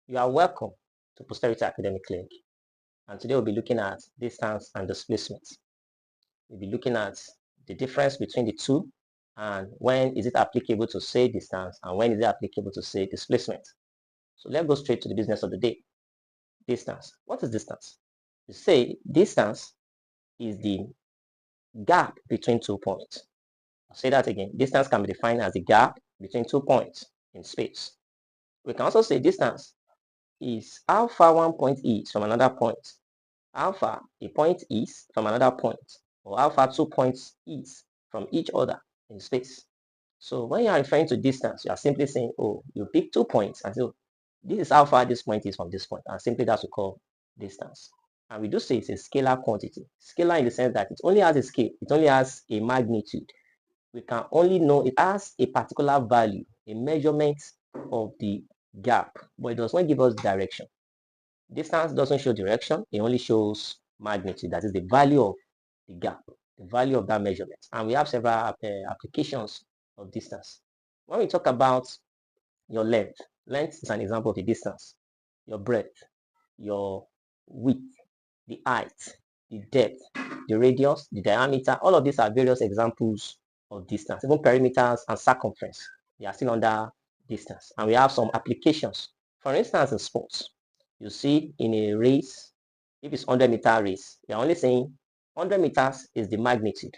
You are welcome to Posterity Academic Clinic, and today we'll be looking at distance and displacement. We'll be looking at the difference between the two and when is it applicable to say distance and when is it applicable to say displacement. So let's go straight to the business of the day. Distance. What is distance? You say distance is the gap between 2 points. I'll say that again. Distance can be defined as the gap between 2 points in space. We can also say distance is how far one point is from another point, how far a point is from another point, or how far 2 points is from each other in space. So when you are referring to distance, you are simply saying, oh, you pick 2 points and say, oh, this is how far this point is from this point, and simply that's what we call distance. And we do say it's a scalar quantity. Scalar in the sense that it only has a scale, it only has a magnitude. We can only know it has a particular value, a measurement of the gap, but it does not give us direction. Distance doesn't show direction, it only shows magnitude, that is the value of the gap, the value of that measurement. And we have several applications of distance. When we talk about your length is an example of a distance. Your breadth, your width, the height, the depth, the radius, the diameter, all of these are various examples of distance. Even perimeters and circumference, they are still under distance. And we have some applications. For instance, in sports, you see in a race, if it's 100-meter race, you're only saying 100 meters is the magnitude.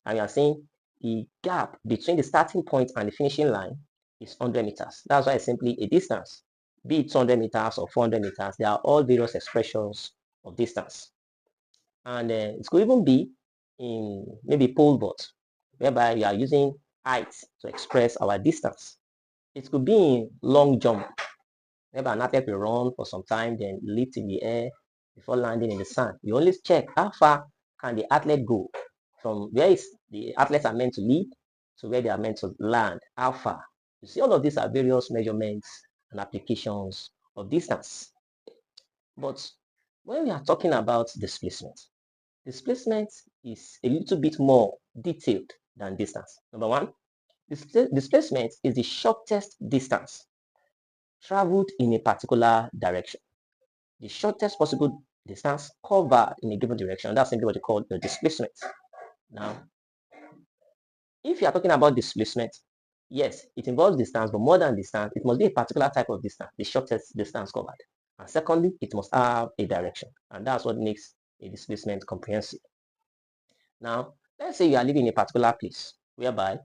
And we are saying the gap between the starting point and the finishing line is 100 meters. That's why it's simply a distance. Be it 200 meters or 400 meters, they are all various expressions of distance. And it could even be in maybe pole vault, whereby we are using height to express our distance. It could be in long jump, whereby an athlete will run for some time, then lift in the air before landing in the sand. You only check how far can the athlete go from where the athletes are meant to lead to where they are meant to land, how far. You see, all of these are various measurements and applications of distance. But when we are talking about displacement is a little bit more detailed than distance. Number one, displacement is the shortest distance traveled in a particular direction. The shortest possible distance covered in a given direction. That's simply what you call the displacement. Now, if you are talking about displacement, yes, it involves distance, but more than distance, it must be a particular type of distance, the shortest distance covered. And secondly, it must have a direction. And that's what makes a displacement comprehensive. Now, let's say you are living in a particular place whereby